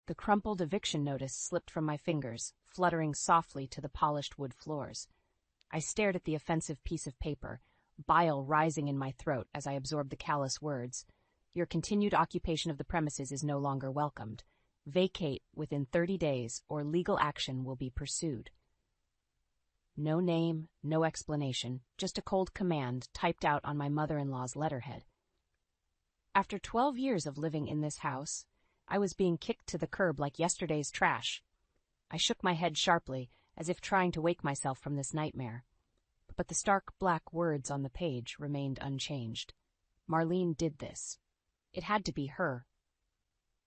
The crumpled eviction notice slipped from my fingers, fluttering softly to the polished wood floors. I stared at the offensive piece of paper, bile rising in my throat as I absorbed the callous words. Your continued occupation of the premises is no longer welcomed. Vacate within 30 days or legal action will be pursued. No name, no explanation, just a cold command typed out on my mother-in-law's letterhead. After 12 years of living in this house, I was being kicked to the curb like yesterday's trash. I shook my head sharply, as if trying to wake myself from this nightmare. But the stark black words on the page remained unchanged. Marlene did this. It had to be her.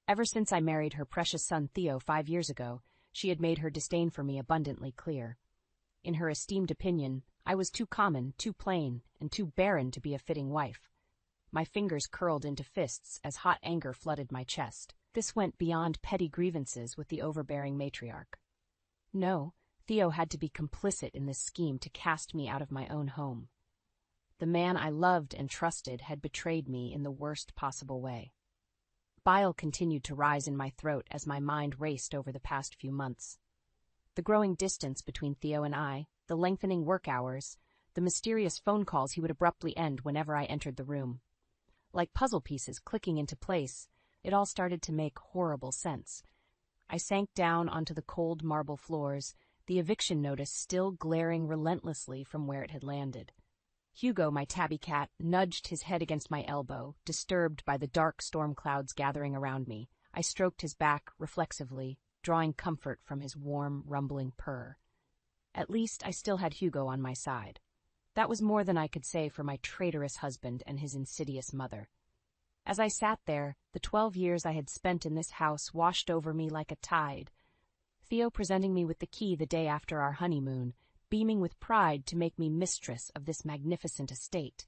Ever since I married her precious son Theo 5 years ago, she had made her disdain for me abundantly clear. In her esteemed opinion, I was too common, too plain, and too barren to be a fitting wife. My fingers curled into fists as hot anger flooded my chest. This went beyond petty grievances with the overbearing matriarch. No, Theo had to be complicit in this scheme to cast me out of my own home. The man I loved and trusted had betrayed me in the worst possible way. Bile continued to rise in my throat as my mind raced over the past few months. The growing distance between Theo and I, the lengthening work hours, the mysterious phone calls he would abruptly end whenever I entered the room. Like puzzle pieces clicking into place, it all started to make horrible sense. I sank down onto the cold marble floors, the eviction notice still glaring relentlessly from where it had landed. Hugo, my tabby cat, nudged his head against my elbow, disturbed by the dark storm clouds gathering around me. I stroked his back reflexively, drawing comfort from his warm, rumbling purr. At least I still had Hugo on my side. That was more than I could say for my traitorous husband and his insidious mother. As I sat there, the 12 years I had spent in this house washed over me like a tide. Theo presenting me with the key the day after our honeymoon, beaming with pride to make me mistress of this magnificent estate.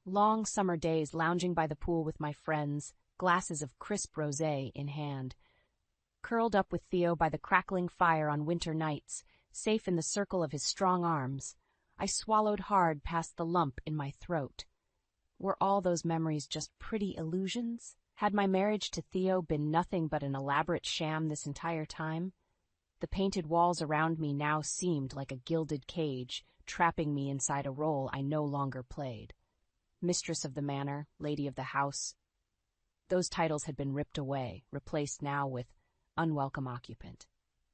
Long summer days lounging by the pool with my friends, glasses of crisp rosé in hand. Curled up with Theo by the crackling fire on winter nights, safe in the circle of his strong arms, I swallowed hard past the lump in my throat. Were all those memories just pretty illusions? Had my marriage to Theo been nothing but an elaborate sham this entire time? The painted walls around me now seemed like a gilded cage, trapping me inside a role I no longer played. Mistress of the manor, lady of the house. Those titles had been ripped away, replaced now with unwelcome occupant.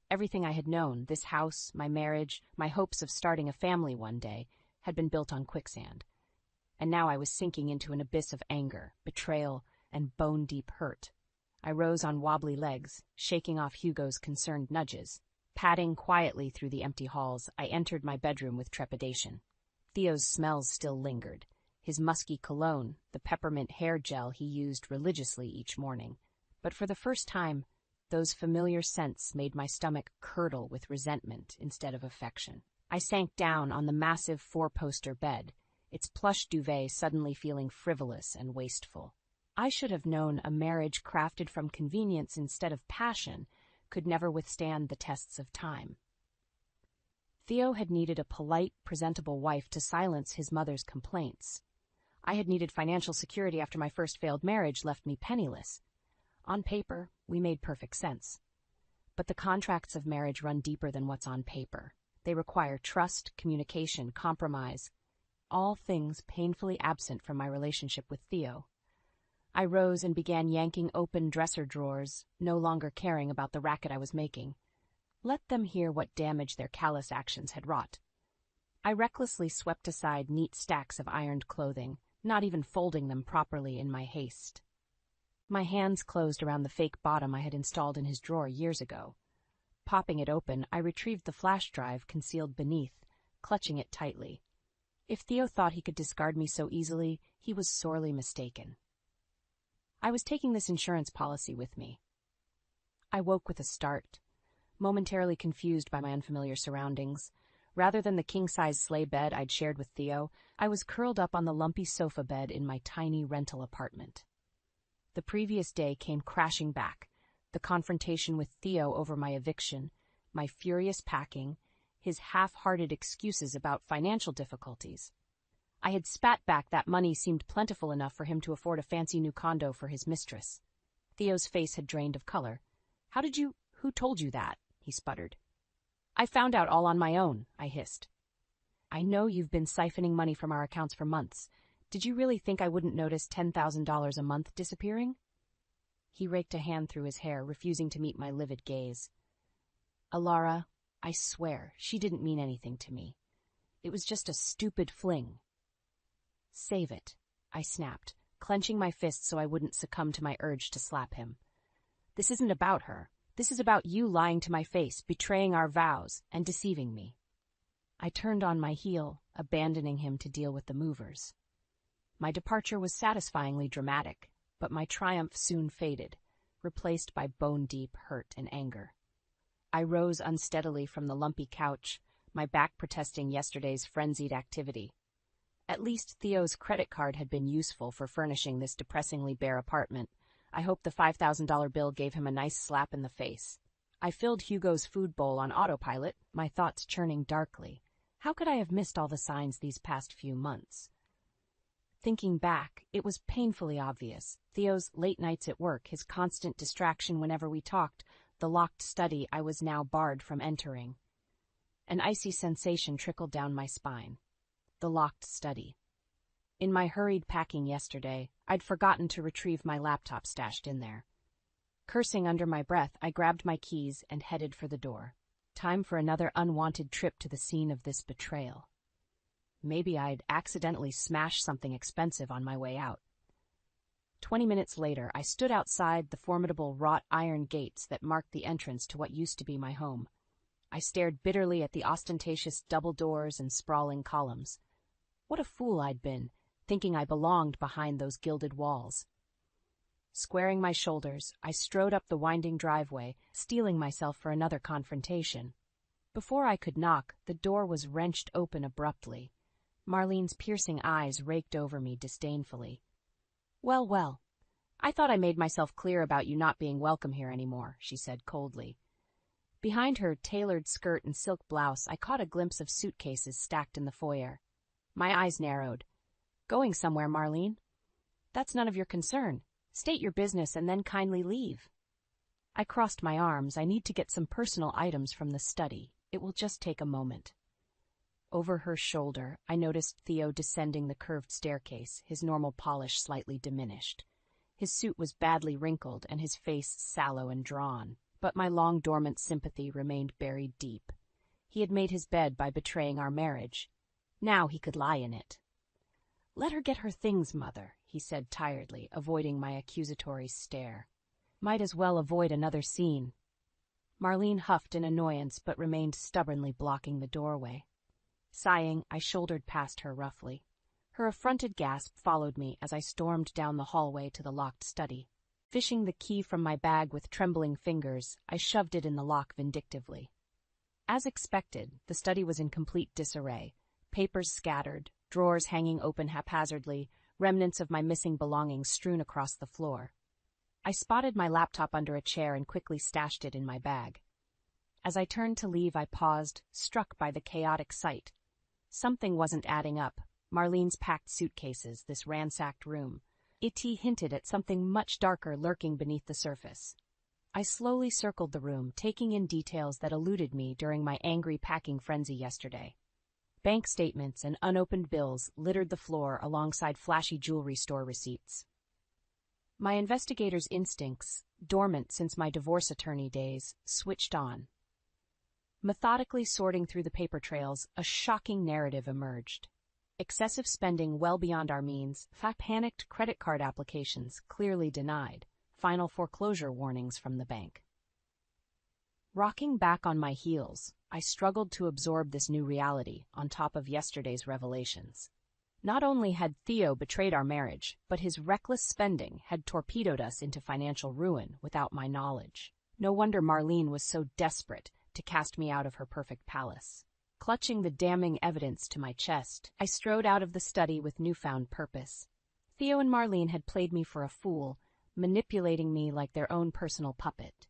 Everything I had known, this house, my marriage, my hopes of starting a family one day, had been built on quicksand. And now I was sinking into an abyss of anger, betrayal, and bone-deep hurt. I rose on wobbly legs, shaking off Hugo's concerned nudges. Padding quietly through the empty halls, I entered my bedroom with trepidation. Theo's smells still lingered. His musky cologne, the peppermint hair gel he used religiously each morning. But for the first time, those familiar scents made my stomach curdle with resentment instead of affection. I sank down on the massive 4-poster bed, its plush duvet suddenly feeling frivolous and wasteful. I should have known a marriage crafted from convenience instead of passion could never withstand the tests of time. Theo had needed a polite, presentable wife to silence his mother's complaints. I had needed financial security after my first failed marriage left me penniless. On paper, we made perfect sense. But the contracts of marriage run deeper than what's on paper. They require trust, communication, compromise, all things painfully absent from my relationship with Theo. I rose and began yanking open dresser drawers, no longer caring about the racket I was making. Let them hear what damage their callous actions had wrought. I recklessly swept aside neat stacks of ironed clothing, not even folding them properly in my haste. My hands closed around the fake bottom I had installed in his drawer years ago. Popping it open, I retrieved the flash drive concealed beneath, clutching it tightly. If Theo thought he could discard me so easily, he was sorely mistaken. I was taking this insurance policy with me. I woke with a start, momentarily confused by my unfamiliar surroundings. Rather than the king-size sleigh bed I'd shared with Theo, I was curled up on the lumpy sofa bed in my tiny rental apartment. The previous day came crashing back, the confrontation with Theo over my eviction, my furious packing, his half-hearted excuses about financial difficulties. I had spat back that money seemed plentiful enough for him to afford a fancy new condo for his mistress. Theo's face had drained of color. Who told you that? He sputtered. I found out all on my own, I hissed. I know you've been siphoning money from our accounts for months. Did you really think I wouldn't notice $10,000 a month disappearing? He raked a hand through his hair, refusing to meet my livid gaze. Alara, I swear, she didn't mean anything to me. It was just a stupid fling. Save it, I snapped, clenching my fist so I wouldn't succumb to my urge to slap him. This isn't about her. This is about you lying to my face, betraying our vows, and deceiving me. I turned on my heel, abandoning him to deal with the movers. My departure was satisfyingly dramatic, but my triumph soon faded, replaced by bone-deep hurt and anger. I rose unsteadily from the lumpy couch, my back protesting yesterday's frenzied activity. At least Theo's credit card had been useful for furnishing this depressingly bare apartment. I hoped the $5,000 bill gave him a nice slap in the face. I filled Hugo's food bowl on autopilot, my thoughts churning darkly. How could I have missed all the signs these past few months? Thinking back, it was painfully obvious. Theo's late nights at work, his constant distraction whenever we talked, the locked study I was now barred from entering. An icy sensation trickled down my spine. The locked study. In my hurried packing yesterday, I'd forgotten to retrieve my laptop stashed in there. Cursing under my breath, I grabbed my keys and headed for the door. Time for another unwanted trip to the scene of this betrayal. Maybe I'd accidentally smashed something expensive on my way out. 20 minutes later, I stood outside the formidable wrought iron gates that marked the entrance to what used to be my home. I stared bitterly at the ostentatious double doors and sprawling columns. What a fool I'd been, thinking I belonged behind those gilded walls. Squaring my shoulders, I strode up the winding driveway, steeling myself for another confrontation. Before I could knock, the door was wrenched open abruptly. Marlene's piercing eyes raked over me disdainfully. Well, well, I thought I made myself clear about you not being welcome here anymore, she said coldly. Behind her tailored skirt and silk blouse, I caught a glimpse of suitcases stacked in the foyer. My eyes narrowed. Going somewhere, Marlene? That's none of your concern. State your business and then kindly leave. I crossed my arms. I need to get some personal items from the study. It will just take a moment. Over her shoulder, I noticed Theo descending the curved staircase, his normal polish slightly diminished. His suit was badly wrinkled and his face sallow and drawn, but my long-dormant sympathy remained buried deep. He had made his bed by betraying our marriage. Now he could lie in it. Let her get her things, Mother, he said tiredly, avoiding my accusatory stare. Might as well avoid another scene. Marlene huffed in annoyance but remained stubbornly blocking the doorway. Sighing, I shouldered past her roughly. Her affronted gasp followed me as I stormed down the hallway to the locked study. Fishing the key from my bag with trembling fingers, I shoved it in the lock vindictively. As expected, the study was in complete disarray. Papers scattered, drawers hanging open haphazardly, remnants of my missing belongings strewn across the floor. I spotted my laptop under a chair and quickly stashed it in my bag. As I turned to leave, I paused, struck by the chaotic sight. Something wasn't adding up. Marlene's packed suitcases, this ransacked room. It hinted at something much darker lurking beneath the surface. I slowly circled the room, taking in details that eluded me during my angry packing frenzy yesterday. Bank statements and unopened bills littered the floor alongside flashy jewelry store receipts. My investigator's instincts, dormant since my divorce attorney days, switched on. Methodically sorting through the paper trails, a shocking narrative emerged. Excessive spending well beyond our means, panicked credit card applications clearly denied, final foreclosure warnings from the bank. Rocking back on my heels, I struggled to absorb this new reality on top of yesterday's revelations. Not only had Theo betrayed our marriage, but his reckless spending had torpedoed us into financial ruin without my knowledge. No wonder Marlene was so desperate to cast me out of her perfect palace. Clutching the damning evidence to my chest, I strode out of the study with newfound purpose. Theo and Marlene had played me for a fool, manipulating me like their own personal puppet.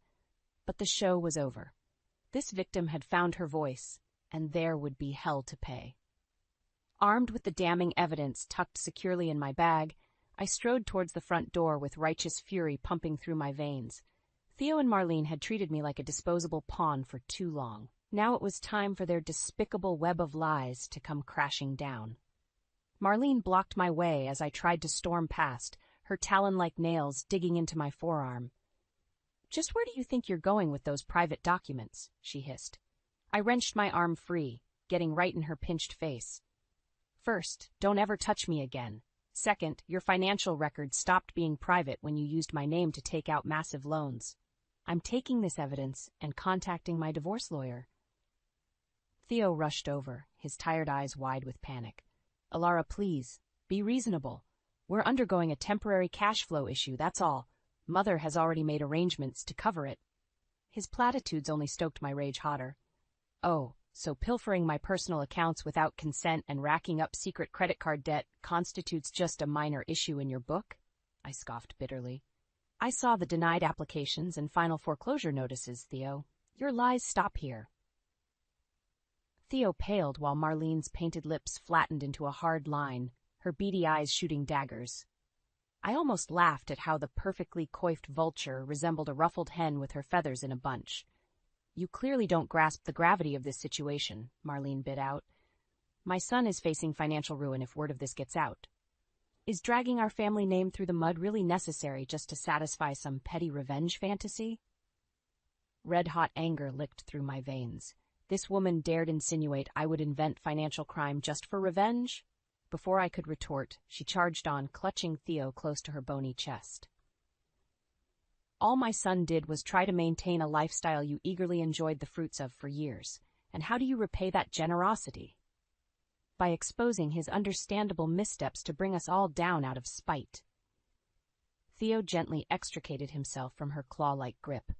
But the show was over. This victim had found her voice, and there would be hell to pay. Armed with the damning evidence tucked securely in my bag, I strode towards the front door with righteous fury pumping through my veins. Theo and Marlene had treated me like a disposable pawn for too long. Now it was time for their despicable web of lies to come crashing down. Marlene blocked my way as I tried to storm past, her talon-like nails digging into my forearm. "Just where do you think you're going with those private documents?" she hissed. I wrenched my arm free, getting right in her pinched face. "First, don't ever touch me again. Second, your financial records stopped being private when you used my name to take out massive loans. I'm taking this evidence and contacting my divorce lawyer." Theo rushed over, his tired eyes wide with panic. "Alara, please, be reasonable. We're undergoing a temporary cash flow issue, that's all. Mother has already made arrangements to cover it." His platitudes only stoked my rage hotter. "Oh, so pilfering my personal accounts without consent and racking up secret credit card debt constitutes just a minor issue in your book?" I scoffed bitterly. "I saw the denied applications and final foreclosure notices, Theo. Your lies stop here." Theo paled while Marlene's painted lips flattened into a hard line, her beady eyes shooting daggers. I almost laughed at how the perfectly coiffed vulture resembled a ruffled hen with her feathers in a bunch. "You clearly don't grasp the gravity of this situation," Marlene bit out. "My son is facing financial ruin if word of this gets out. Is dragging our family name through the mud really necessary just to satisfy some petty revenge fantasy?" Red-hot anger licked through my veins. This woman dared insinuate I would invent financial crime just for revenge? Before I could retort, she charged on, clutching Theo close to her bony chest. "All my son did was try to maintain a lifestyle you eagerly enjoyed the fruits of for years. And how do you repay that generosity?" "By exposing his understandable missteps to bring us all down out of spite." Theo gently extricated himself from her claw-like grip.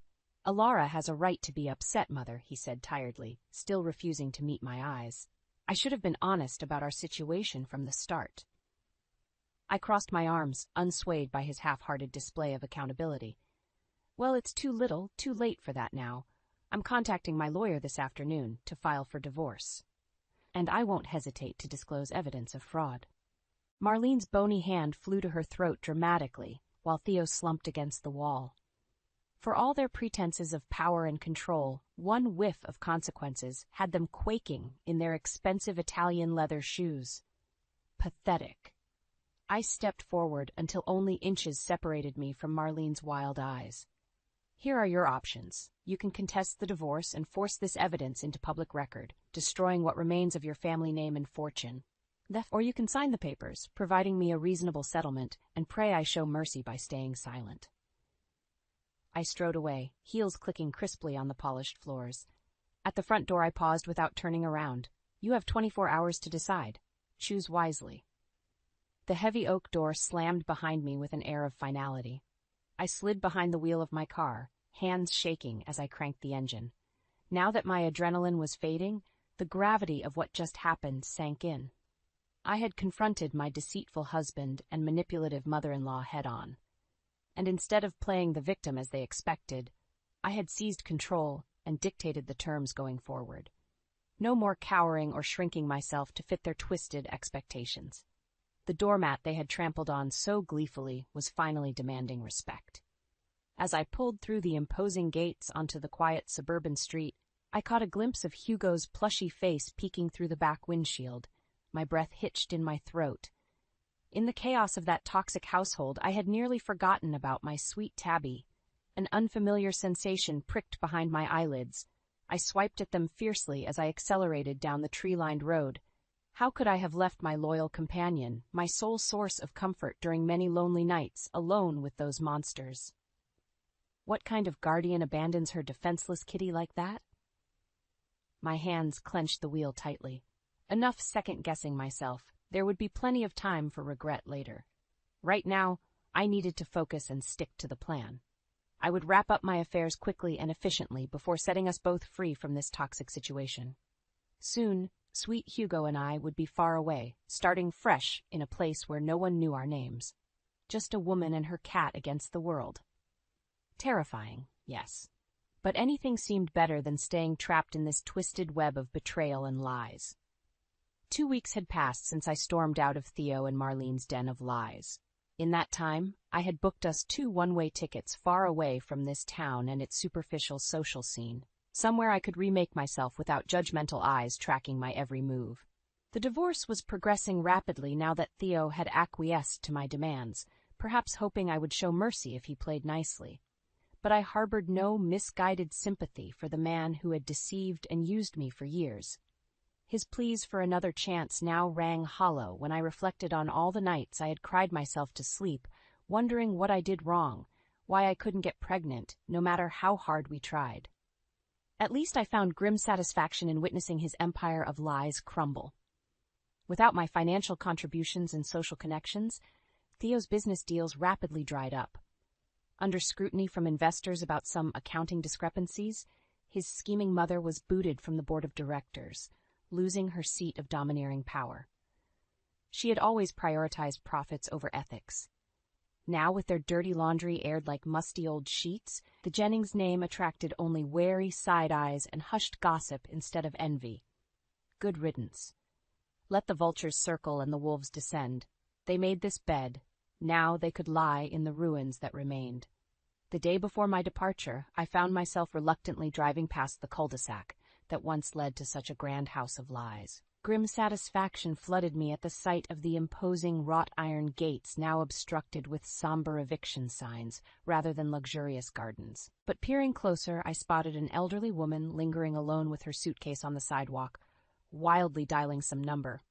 "Alara has a right to be upset, Mother," he said tiredly, still refusing to meet my eyes. "I should have been honest about our situation from the start." I crossed my arms, unswayed by his half-hearted display of accountability. "Well, it's too little, too late for that now. I'm contacting my lawyer this afternoon to file for divorce. And I won't hesitate to disclose evidence of fraud." Marlene's bony hand flew to her throat dramatically, while Theo slumped against the wall. For all their pretenses of power and control, one whiff of consequences had them quaking in their expensive Italian leather shoes. Pathetic. I stepped forward until only inches separated me from Marlene's wild eyes. "Here are your options. You can contest the divorce and force this evidence into public record, destroying what remains of your family name and fortune. Or you can sign the papers, providing me a reasonable settlement, and pray I show mercy by staying silent." I strode away, heels clicking crisply on the polished floors. At the front door I paused without turning around. "You have 24 hours to decide. Choose wisely." The heavy oak door slammed behind me with an air of finality. I slid behind the wheel of my car, hands shaking as I cranked the engine. Now that my adrenaline was fading, the gravity of what just happened sank in. I had confronted my deceitful husband and manipulative mother-in-law head-on. And instead of playing the victim as they expected, I had seized control and dictated the terms going forward. No more cowering or shrinking myself to fit their twisted expectations. The doormat they had trampled on so gleefully was finally demanding respect. As I pulled through the imposing gates onto the quiet suburban street, I caught a glimpse of Hugo's plushy face peeking through the back windshield, my breath hitched in my throat. In the chaos of that toxic household, I had nearly forgotten about my sweet Tabby. An unfamiliar sensation pricked behind my eyelids. I swiped at them fiercely as I accelerated down the tree-lined road. How could I have left my loyal companion, my sole source of comfort during many lonely nights, alone with those monsters? What kind of guardian abandons her defenseless kitty like that? My hands clenched the wheel tightly. Enough second-guessing myself. There would be plenty of time for regret later. Right now, I needed to focus and stick to the plan. I would wrap up my affairs quickly and efficiently before setting us both free from this toxic situation. Soon, sweet Hugo and I would be far away, starting fresh in a place where no one knew our names. Just a woman and her cat against the world. Terrifying, yes. But anything seemed better than staying trapped in this twisted web of betrayal and lies. 2 weeks had passed since I stormed out of Theo and Marlene's den of lies. In that time, I had booked us 2 one-way tickets far away from this town and its superficial social scene, somewhere I could remake myself without judgmental eyes tracking my every move. The divorce was progressing rapidly now that Theo had acquiesced to my demands, perhaps hoping I would show mercy if he played nicely. But I harbored no misguided sympathy for the man who had deceived and used me for years. His pleas for another chance now rang hollow when I reflected on all the nights I had cried myself to sleep, wondering what I did wrong, why I couldn't get pregnant, no matter how hard we tried. At least I found grim satisfaction in witnessing his empire of lies crumble. Without my financial contributions and social connections, Theo's business deals rapidly dried up. Under scrutiny from investors about some accounting discrepancies, his scheming mother was booted from the board of directors, losing her seat of domineering power. She had always prioritized profits over ethics. Now, with their dirty laundry aired like musty old sheets, the Jennings name attracted only wary side eyes and hushed gossip instead of envy. Good riddance. Let the vultures circle and the wolves descend. They made this bed. Now they could lie in the ruins that remained. The day before my departure, I found myself reluctantly driving past the cul-de-sac that once led to such a grand house of lies. Grim satisfaction flooded me at the sight of the imposing wrought-iron gates now obstructed with somber eviction signs rather than luxurious gardens. But peering closer, I spotted an elderly woman lingering alone with her suitcase on the sidewalk, wildly dialing some number.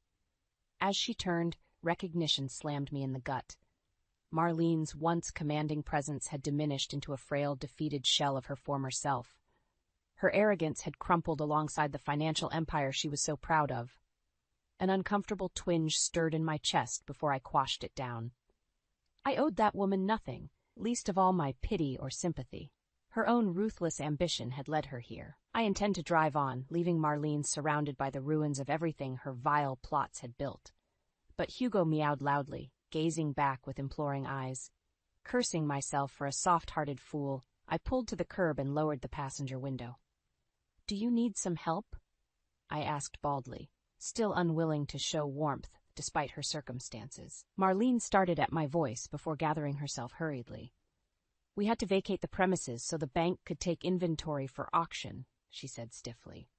As she turned, recognition slammed me in the gut. Marlene's once commanding presence had diminished into a frail, defeated shell of her former self. Her arrogance had crumpled alongside the financial empire she was so proud of. An uncomfortable twinge stirred in my chest before I quashed it down. I owed that woman nothing, least of all my pity or sympathy. Her own ruthless ambition had led her here. I intend to drive on, leaving Marlene surrounded by the ruins of everything her vile plots had built. But Hugo meowed loudly, gazing back with imploring eyes. Cursing myself for a soft-hearted fool, I pulled to the curb and lowered the passenger window. "Do you need some help?" I asked baldly, still unwilling to show warmth despite her circumstances. Marlene started at my voice before gathering herself hurriedly. "We had to vacate the premises so the bank could take inventory for auction," she said stiffly.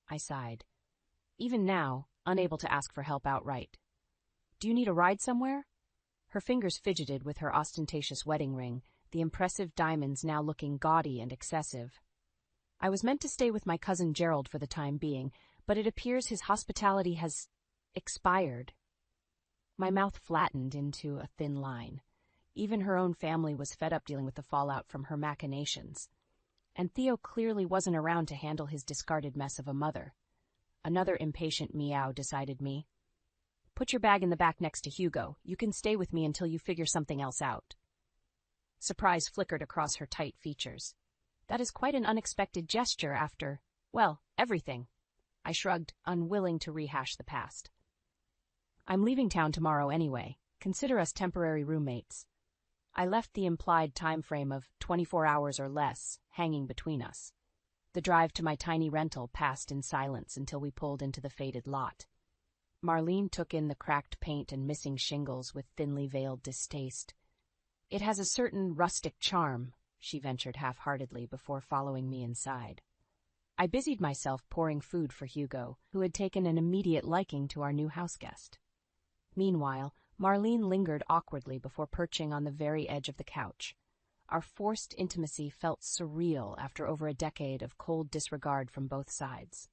I sighed. Even now, unable to ask for help outright. "Do you need a ride somewhere?" Her fingers fidgeted with her ostentatious wedding ring, the impressive diamonds now looking gaudy and excessive. "I was meant to stay with my cousin Gerald for the time being, but it appears his hospitality has expired." My mouth flattened into a thin line. Even her own family was fed up dealing with the fallout from her machinations. And Theo clearly wasn't around to handle his discarded mess of a mother. Another impatient meow decided me. "Put your bag in the back next to Hugo. You can stay with me until you figure something else out." Surprise flickered across her tight features. "That is quite an unexpected gesture after, well, everything." I shrugged, unwilling to rehash the past. "I'm leaving town tomorrow anyway. Consider us temporary roommates." I left the implied time frame of 24 hours or less hanging between us. The drive to my tiny rental passed in silence until we pulled into the faded lot. Marlene took in the cracked paint and missing shingles with thinly veiled distaste. "It has a certain rustic charm," she ventured half-heartedly before following me inside. I busied myself pouring food for Hugo, who had taken an immediate liking to our new houseguest. Meanwhile, Marlene lingered awkwardly before perching on the very edge of the couch. Our forced intimacy felt surreal after over a decade of cold disregard from both sides.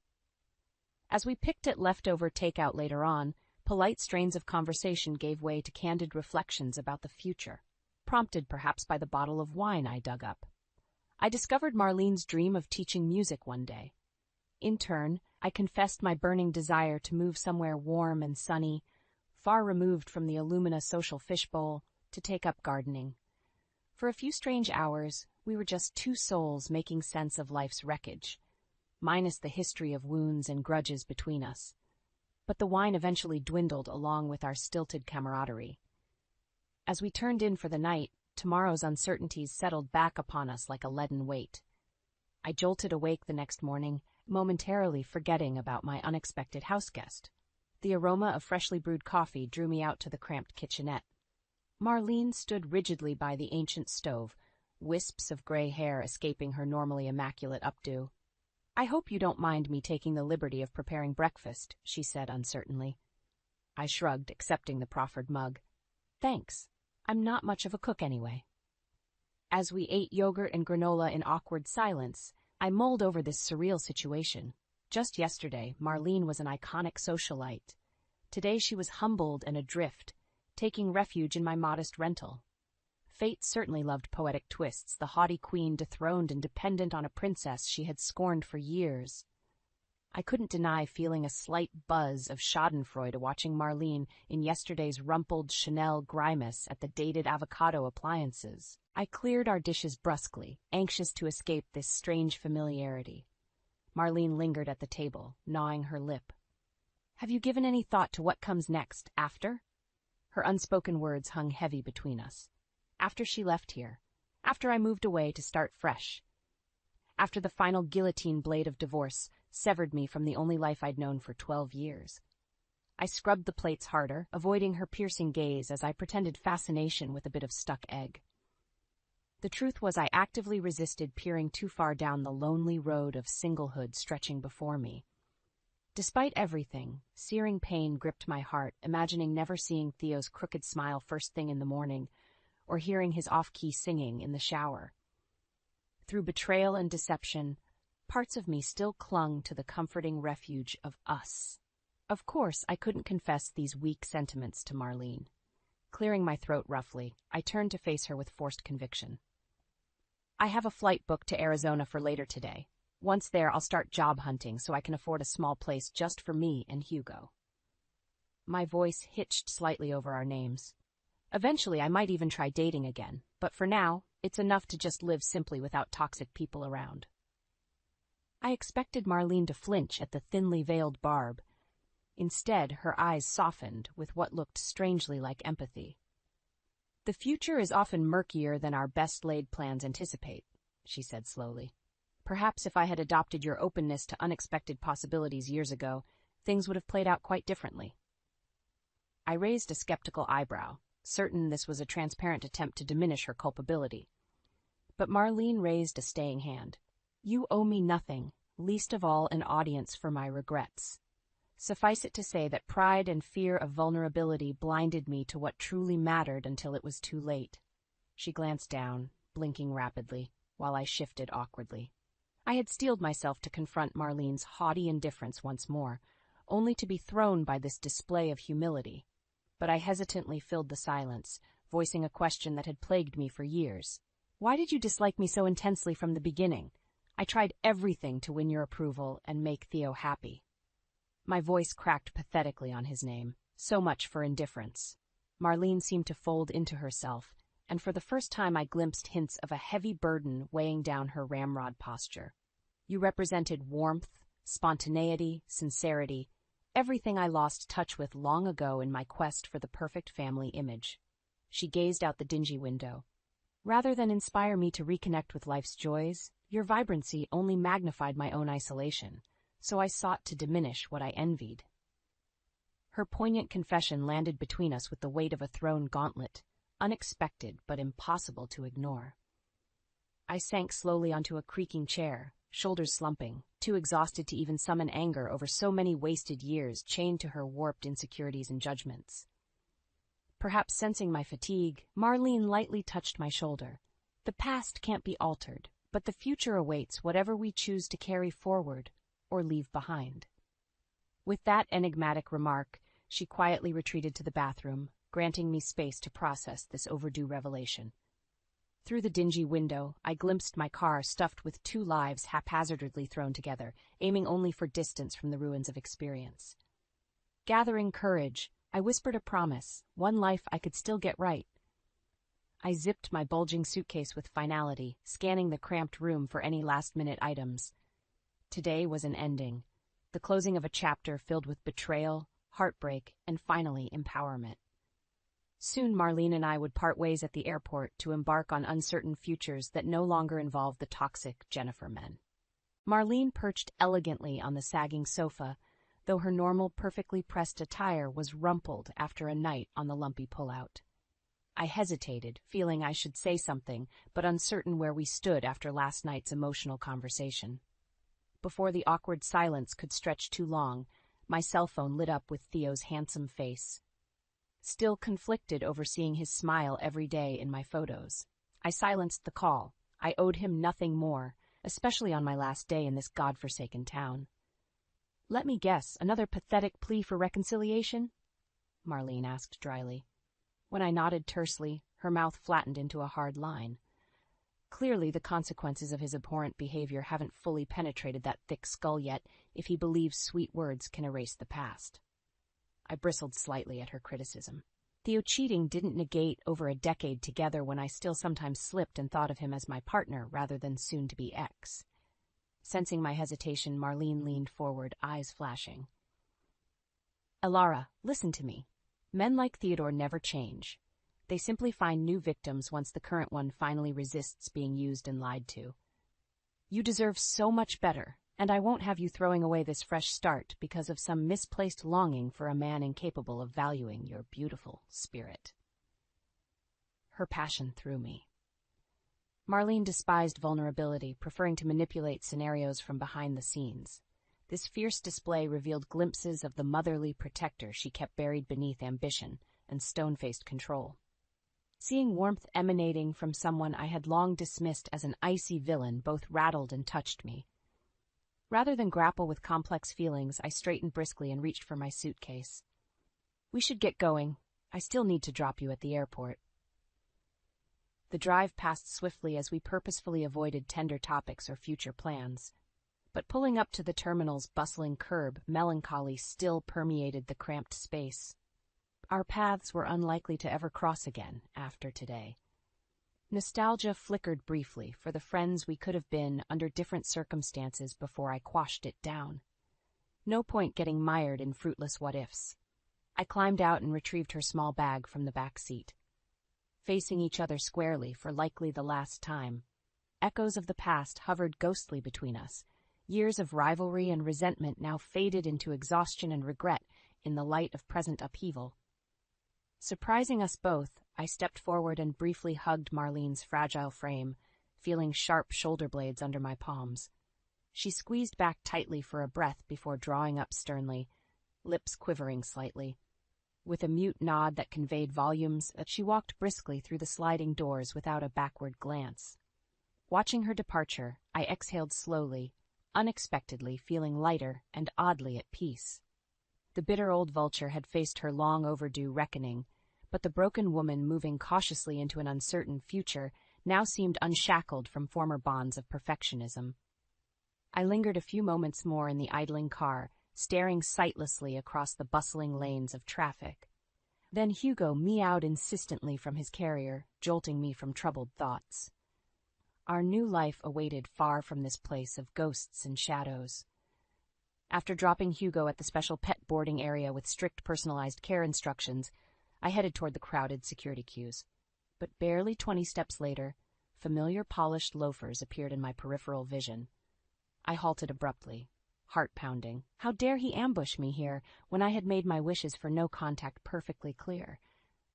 As we picked at leftover takeout later on, polite strains of conversation gave way to candid reflections about the future, prompted perhaps by the bottle of wine I dug up. I discovered Marlene's dream of teaching music one day. In turn, I confessed my burning desire to move somewhere warm and sunny, far removed from the Illumina social fishbowl, to take up gardening. For a few strange hours, we were just two souls making sense of life's wreckage, minus the history of wounds and grudges between us. But the wine eventually dwindled along with our stilted camaraderie. As we turned in for the night, tomorrow's uncertainties settled back upon us like a leaden weight. I jolted awake the next morning, momentarily forgetting about my unexpected houseguest. The aroma of freshly brewed coffee drew me out to the cramped kitchenette. Marlene stood rigidly by the ancient stove, wisps of gray hair escaping her normally immaculate updo. "I hope you don't mind me taking the liberty of preparing breakfast," she said uncertainly. I shrugged, accepting the proffered mug. "Thanks. I'm not much of a cook anyway." As we ate yogurt and granola in awkward silence, I mulled over this surreal situation. Just yesterday, Marlene was an iconic socialite. Today she was humbled and adrift, taking refuge in my modest rental. Fate certainly loved poetic twists, the haughty queen dethroned and dependent on a princess she had scorned for years. I couldn't deny feeling a slight buzz of schadenfreude watching Marlene in yesterday's rumpled Chanel grimace at the dated avocado appliances. I cleared our dishes brusquely, anxious to escape this strange familiarity. Marlene lingered at the table, gnawing her lip. "Have you given any thought to what comes next, after?" Her unspoken words hung heavy between us. After she left here. After I moved away to start fresh. After the final guillotine blade of divorce severed me from the only life I'd known for 12 years. I scrubbed the plates harder, avoiding her piercing gaze as I pretended fascination with a bit of stuck egg. The truth was I actively resisted peering too far down the lonely road of singlehood stretching before me. Despite everything, searing pain gripped my heart, imagining never seeing Theo's crooked smile first thing in the morning, or hearing his off-key singing in the shower. Through betrayal and deception, parts of me still clung to the comforting refuge of us. Of course, I couldn't confess these weak sentiments to Marlene. Clearing my throat roughly, I turned to face her with forced conviction. "I have a flight booked to Arizona for later today. Once there, I'll start job hunting so I can afford a small place just for me and Hugo." My voice hitched slightly over our names. Eventually, I might even try dating again, but for now, it's enough to just live simply without toxic people around. I expected Marlene to flinch at the thinly veiled barb. Instead, her eyes softened with what looked strangely like empathy. "The future is often murkier than our best-laid plans anticipate," she said slowly. "Perhaps if I had adopted your openness to unexpected possibilities years ago, things would have played out quite differently." I raised a skeptical eyebrow, certain this was a transparent attempt to diminish her culpability. But Marlene raised a staying hand. "You owe me nothing, least of all an audience for my regrets. Suffice it to say that pride and fear of vulnerability blinded me to what truly mattered until it was too late." She glanced down, blinking rapidly, while I shifted awkwardly. I had steeled myself to confront Marlene's haughty indifference once more, only to be thrown by this display of humility. But I hesitantly filled the silence, voicing a question that had plagued me for years. "Why did you dislike me so intensely from the beginning? I tried everything to win your approval and make Theo happy." My voice cracked pathetically on his name. So much for indifference. Marlene seemed to fold into herself, and for the first time I glimpsed hints of a heavy burden weighing down her ramrod posture. "You represented warmth, spontaneity, sincerity, everything I lost touch with long ago in my quest for the perfect family image." She gazed out the dingy window. "Rather than inspire me to reconnect with life's joys, your vibrancy only magnified my own isolation, so I sought to diminish what I envied." Her poignant confession landed between us with the weight of a thrown gauntlet, unexpected but impossible to ignore. I sank slowly onto a creaking chair, shoulders slumping, too exhausted to even summon anger over so many wasted years chained to her warped insecurities and judgments. Perhaps sensing my fatigue, Marlene lightly touched my shoulder. "The past can't be altered, but the future awaits whatever we choose to carry forward or leave behind." With that enigmatic remark, she quietly retreated to the bathroom, granting me space to process this overdue revelation. Through the dingy window, I glimpsed my car stuffed with 2 lives haphazardly thrown together, aiming only for distance from the ruins of experience. Gathering courage, I whispered a promise, one life I could still get right. I zipped my bulging suitcase with finality, scanning the cramped room for any last-minute items. Today was an ending, the closing of a chapter filled with betrayal, heartbreak, and finally empowerment. Soon Marlene and I would part ways at the airport to embark on uncertain futures that no longer involved the toxic Jennifer men. Marlene perched elegantly on the sagging sofa, though her normal perfectly pressed attire was rumpled after a night on the lumpy pullout. I hesitated, feeling I should say something, but uncertain where we stood after last night's emotional conversation. Before the awkward silence could stretch too long, my cell phone lit up with Theo's handsome face. Still conflicted over seeing his smile every day in my photos, I silenced the call. I owed him nothing more, especially on my last day in this godforsaken town. "Let me guess, another pathetic plea for reconciliation?" Marlene asked dryly. When I nodded tersely, her mouth flattened into a hard line. Clearly the consequences of his abhorrent behavior haven't fully penetrated that thick skull yet, if he believes sweet words can erase the past. I bristled slightly at her criticism. Theo cheating didn't negate over a decade together when I still sometimes slipped and thought of him as my partner rather than soon-to-be ex. Sensing my hesitation, Marlene leaned forward, eyes flashing. "Elara, listen to me. Men like Theodore never change. They simply find new victims once the current one finally resists being used and lied to. You deserve so much better, and I won't have you throwing away this fresh start because of some misplaced longing for a man incapable of valuing your beautiful spirit." Her passion threw me. Marlene despised vulnerability, preferring to manipulate scenarios from behind the scenes. This fierce display revealed glimpses of the motherly protector she kept buried beneath ambition and stone-faced control. Seeing warmth emanating from someone I had long dismissed as an icy villain both rattled and touched me. Rather than grapple with complex feelings, I straightened briskly and reached for my suitcase. "We should get going. I still need to drop you at the airport." The drive passed swiftly as we purposefully avoided tender topics or future plans. But pulling up to the terminal's bustling curb, melancholy still permeated the cramped space. Our paths were unlikely to ever cross again after today. Nostalgia flickered briefly for the friends we could have been under different circumstances before I quashed it down. No point getting mired in fruitless what-ifs. I climbed out and retrieved her small bag from the back seat. Facing each other squarely for likely the last time, echoes of the past hovered ghostly between us. Years of rivalry and resentment now faded into exhaustion and regret in the light of present upheaval. Surprising us both, I stepped forward and briefly hugged Marlene's fragile frame, feeling sharp shoulder blades under my palms. She squeezed back tightly for a breath before drawing up sternly, lips quivering slightly. With a mute nod that conveyed volumes, she walked briskly through the sliding doors without a backward glance. Watching her departure, I exhaled slowly, unexpectedly feeling lighter and oddly at peace. The bitter old vulture had faced her long-overdue reckoning, but the broken woman moving cautiously into an uncertain future now seemed unshackled from former bonds of perfectionism. I lingered a few moments more in the idling car, staring sightlessly across the bustling lanes of traffic. Then Hugo meowed insistently from his carrier, jolting me from troubled thoughts. Our new life awaited far from this place of ghosts and shadows. After dropping Hugo at the special pet boarding area with strict personalized care instructions, I headed toward the crowded security queues. But barely 20 steps later, familiar polished loafers appeared in my peripheral vision. I halted abruptly, heart pounding. How dare he ambush me here when I had made my wishes for no contact perfectly clear?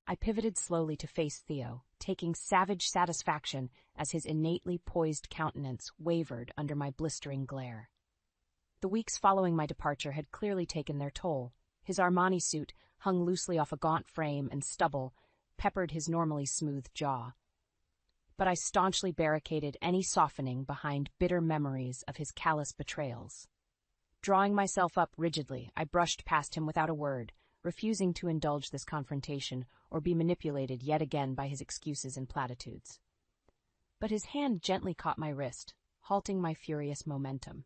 I pivoted slowly to face Theo, taking savage satisfaction as his innately poised countenance wavered under my blistering glare. The weeks following my departure had clearly taken their toll. His Armani suit, hung loosely off a gaunt frame and stubble, peppered his normally smooth jaw. But I staunchly barricaded any softening behind bitter memories of his callous betrayals. Drawing myself up rigidly, I brushed past him without a word, refusing to indulge this confrontation or be manipulated yet again by his excuses and platitudes. But his hand gently caught my wrist, halting my furious momentum.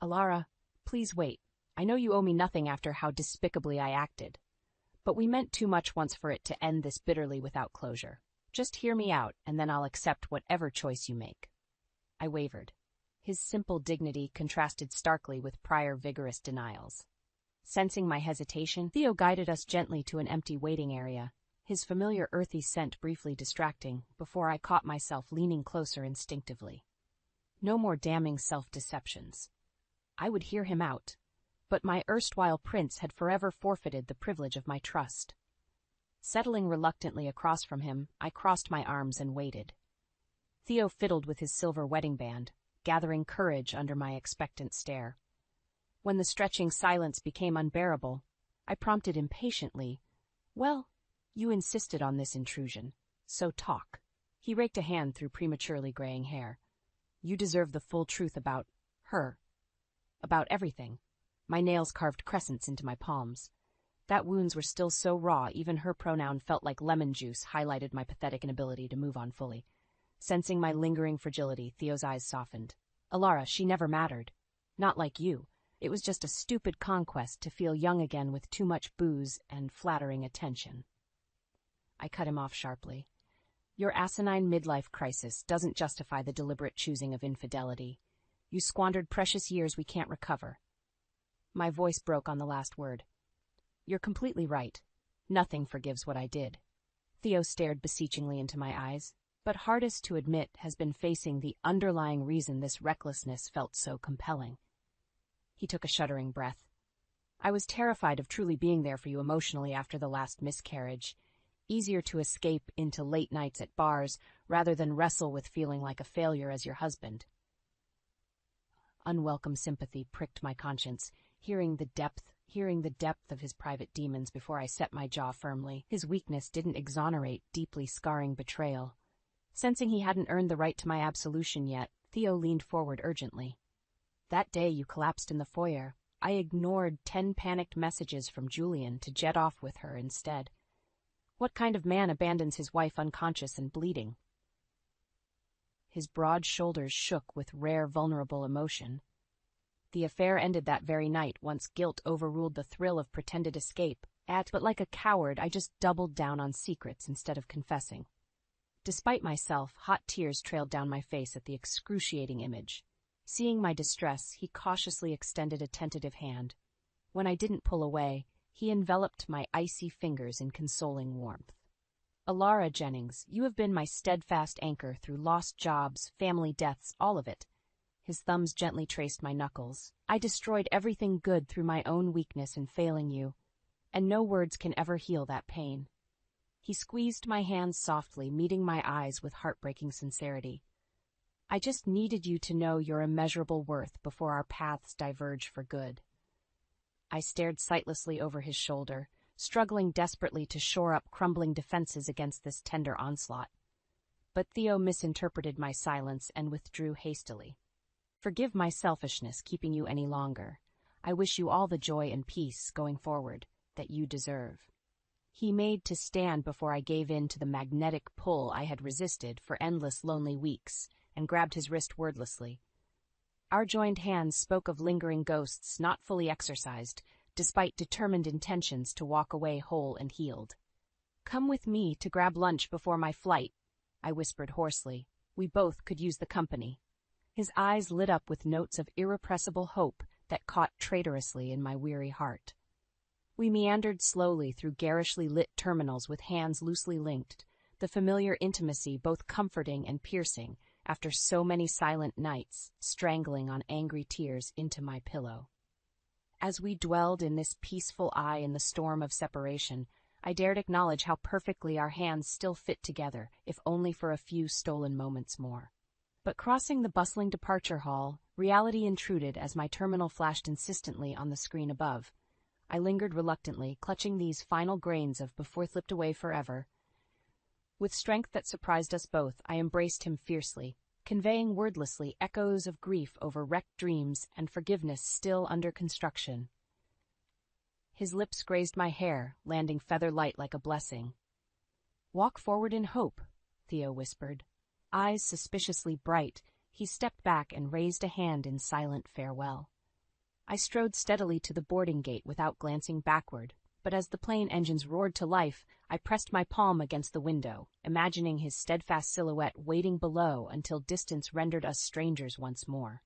"Elara, please wait. I know you owe me nothing after how despicably I acted. But we meant too much once for it to end this bitterly without closure. Just hear me out, and then I'll accept whatever choice you make." I wavered. His simple dignity contrasted starkly with prior vigorous denials. Sensing my hesitation, Theo guided us gently to an empty waiting area, his familiar earthy scent briefly distracting, before I caught myself leaning closer instinctively. No more damning self-deceptions. I would hear him out, but my erstwhile prince had forever forfeited the privilege of my trust. Settling reluctantly across from him, I crossed my arms and waited. Theo fiddled with his silver wedding band, gathering courage under my expectant stare. When the stretching silence became unbearable, I prompted impatiently, "Well, you insisted on this intrusion, so talk." He raked a hand through prematurely graying hair. "You deserve the full truth about her. About everything." My nails carved crescents into my palms. That wounds were still so raw, even her pronoun felt like lemon juice highlighted my pathetic inability to move on fully. Sensing my lingering fragility, Theo's eyes softened. "Alara, she never mattered. Not like you. It was just a stupid conquest to feel young again with too much booze and flattering attention." I cut him off sharply. "Your asinine midlife crisis doesn't justify the deliberate choosing of infidelity. You squandered precious years we can't recover." My voice broke on the last word. "You're completely right. Nothing forgives what I did." Theo stared beseechingly into my eyes, but hardest to admit has been facing the underlying reason this recklessness felt so compelling. He took a shuddering breath. "I was terrified of truly being there for you emotionally after the last miscarriage. Easier to escape into late nights at bars rather than wrestle with feeling like a failure as your husband." Unwelcome sympathy pricked my conscience, hearing the depth of his private demons before I set my jaw firmly. His weakness didn't exonerate deeply scarring betrayal. Sensing he hadn't earned the right to my absolution yet, Theo leaned forward urgently. "That day you collapsed in the foyer, I ignored 10 panicked messages from Julian to jet off with her instead. What kind of man abandons his wife unconscious and bleeding?" His broad shoulders shook with rare vulnerable emotion. "The affair ended that very night once guilt overruled the thrill of pretended escape. But like a coward, I just doubled down on secrets instead of confessing." Despite myself, hot tears trailed down my face at the excruciating image. Seeing my distress, he cautiously extended a tentative hand. When I didn't pull away, he enveloped my icy fingers in consoling warmth. "Alara Jennings, you have been my steadfast anchor through lost jobs, family deaths, all of it." His thumbs gently traced my knuckles. "I destroyed everything good through my own weakness in failing you, and no words can ever heal that pain." He squeezed my hands softly, meeting my eyes with heartbreaking sincerity. "I just needed you to know your immeasurable worth before our paths diverge for good." I stared sightlessly over his shoulder, struggling desperately to shore up crumbling defenses against this tender onslaught. But Theo misinterpreted my silence and withdrew hastily. "Forgive my selfishness keeping you any longer. I wish you all the joy and peace, going forward, that you deserve." He made to stand before I gave in to the magnetic pull I had resisted for endless lonely weeks, and grabbed his wrist wordlessly. Our joined hands spoke of lingering ghosts not fully exorcised, despite determined intentions to walk away whole and healed. "Come with me to grab lunch before my flight," I whispered hoarsely. "We both could use the company." His eyes lit up with notes of irrepressible hope that caught traitorously in my weary heart. We meandered slowly through garishly lit terminals with hands loosely linked, the familiar intimacy both comforting and piercing after so many silent nights, strangling on angry tears into my pillow. As we dwelled in this peaceful eye in the storm of separation, I dared acknowledge how perfectly our hands still fit together, if only for a few stolen moments more. But crossing the bustling departure hall, reality intruded as my terminal flashed insistently on the screen above. I lingered reluctantly, clutching these final grains of before slipped away forever. With strength that surprised us both, I embraced him fiercely, conveying wordlessly echoes of grief over wrecked dreams and forgiveness still under construction. His lips grazed my hair, landing feather-light like a blessing. "Walk forward in hope," Theo whispered. Eyes suspiciously bright, he stepped back and raised a hand in silent farewell. I strode steadily to the boarding gate without glancing backward, but as the plane engines roared to life, I pressed my palm against the window, imagining his steadfast silhouette waiting below until distance rendered us strangers once more.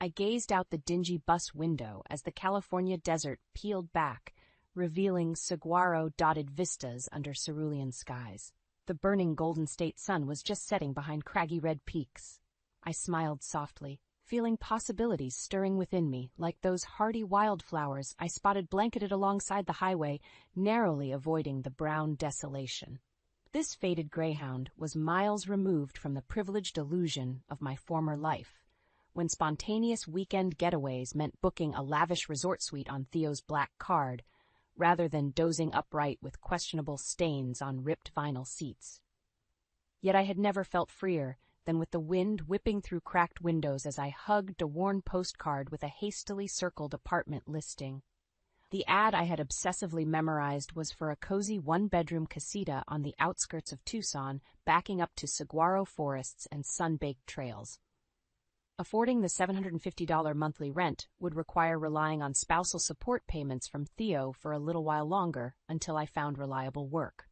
I gazed out the dingy bus window as the California desert peeled back, revealing saguaro-dotted vistas under cerulean skies. The burning Golden State sun was just setting behind craggy red peaks. I smiled softly, feeling possibilities stirring within me. Like those hardy wildflowers I spotted blanketed alongside the highway, narrowly avoiding the brown desolation. This faded greyhound was miles removed from the privileged illusion of my former life, when spontaneous weekend getaways meant booking a lavish resort suite on Theo's black card, rather than dozing upright with questionable stains on ripped vinyl seats. Yet I had never felt freer than with the wind whipping through cracked windows as I hugged a worn postcard with a hastily circled apartment listing. The ad I had obsessively memorized was for a cozy one-bedroom casita on the outskirts of Tucson, backing up to saguaro forests and sun-baked trails. Affording the $750 monthly rent would require relying on spousal support payments from Theo for a little while longer until I found reliable work.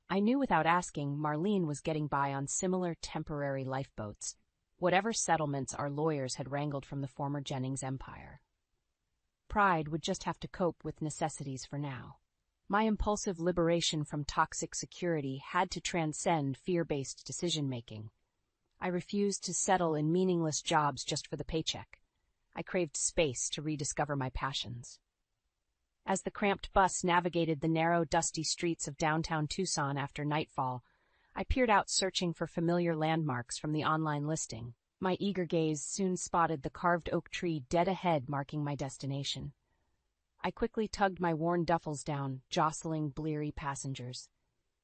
I knew without asking Marlene was getting by on similar temporary lifeboats, whatever settlements our lawyers had wrangled from the former Jennings empire. Pride would just have to cope with necessities for now. My impulsive liberation from toxic security had to transcend fear-based decision-making. I refused to settle in meaningless jobs just for the paycheck. I craved space to rediscover my passions. As the cramped bus navigated the narrow, dusty streets of downtown Tucson after nightfall, I peered out searching for familiar landmarks from the online listing. My eager gaze soon spotted the carved oak tree dead ahead marking my destination. I quickly tugged my worn duffels down, jostling bleary passengers.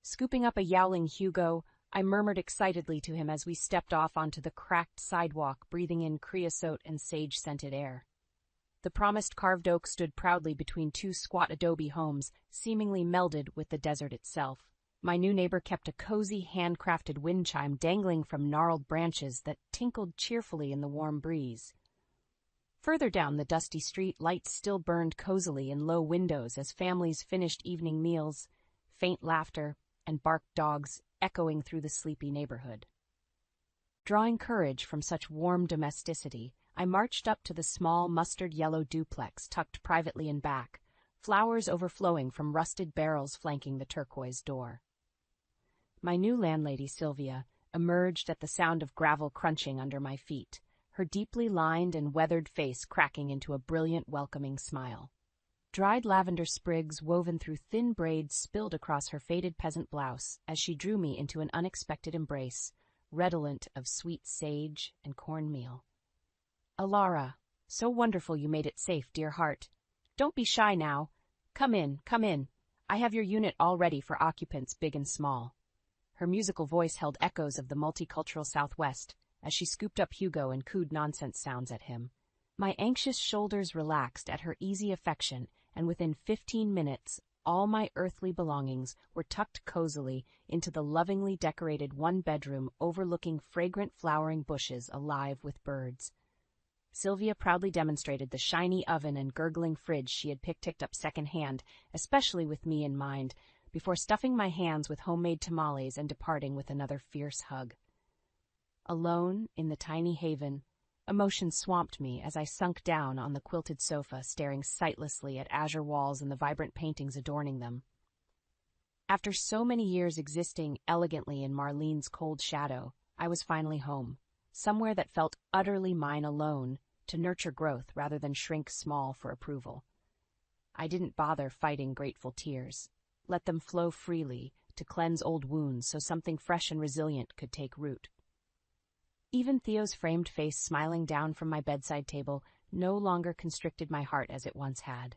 Scooping up a yowling Hugo, I murmured excitedly to him as we stepped off onto the cracked sidewalk, breathing in creosote and sage-scented air. The promised carved oak stood proudly between two squat adobe homes, seemingly melded with the desert itself. My new neighbor kept a cozy, handcrafted wind chime dangling from gnarled branches that tinkled cheerfully in the warm breeze. Further down the dusty street, lights still burned cozily in low windows as families finished evening meals, faint laughter, and barked dogs echoing through the sleepy neighborhood. Drawing courage from such warm domesticity, I marched up to the small mustard-yellow duplex tucked privately in back, flowers overflowing from rusted barrels flanking the turquoise door. My new landlady, Sylvia, emerged at the sound of gravel crunching under my feet, her deeply lined and weathered face cracking into a brilliant, welcoming smile. Dried lavender sprigs woven through thin braids spilled across her faded peasant blouse as she drew me into an unexpected embrace, redolent of sweet sage and cornmeal. "Alara, so wonderful you made it safe, dear heart. Don't be shy now. Come in, come in. I have your unit all ready for occupants big and small." Her musical voice held echoes of the multicultural Southwest as she scooped up Hugo and cooed nonsense sounds at him. My anxious shoulders relaxed at her easy affection, and within 15 minutes, all my earthly belongings were tucked cozily into the lovingly decorated one-bedroom overlooking fragrant flowering bushes alive with birds. Sylvia proudly demonstrated the shiny oven and gurgling fridge she had picked up secondhand, especially with me in mind, before stuffing my hands with homemade tamales and departing with another fierce hug. Alone in the tiny haven, emotion swamped me as I sunk down on the quilted sofa, staring sightlessly at azure walls and the vibrant paintings adorning them. After so many years existing elegantly in Marlene's cold shadow, I was finally home, somewhere that felt utterly mine alone, to nurture growth rather than shrink small for approval. I didn't bother fighting grateful tears. Let them flow freely to cleanse old wounds so something fresh and resilient could take root. Even Theo's framed face smiling down from my bedside table no longer constricted my heart as it once had.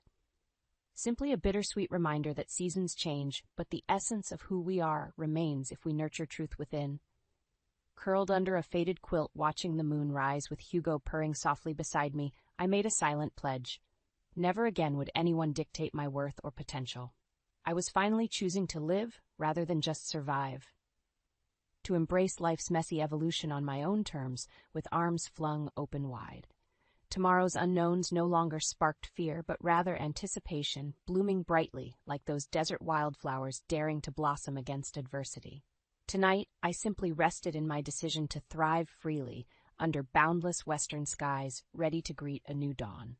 Simply a bittersweet reminder that seasons change, but the essence of who we are remains if we nurture truth within. Curled under a faded quilt watching the moon rise with Hugo purring softly beside me, I made a silent pledge. Never again would anyone dictate my worth or potential. I was finally choosing to live rather than just survive. To embrace life's messy evolution on my own terms, with arms flung open wide. Tomorrow's unknowns no longer sparked fear, but rather anticipation, blooming brightly like those desert wildflowers daring to blossom against adversity. Tonight, I simply rested in my decision to thrive freely under boundless western skies, ready to greet a new dawn.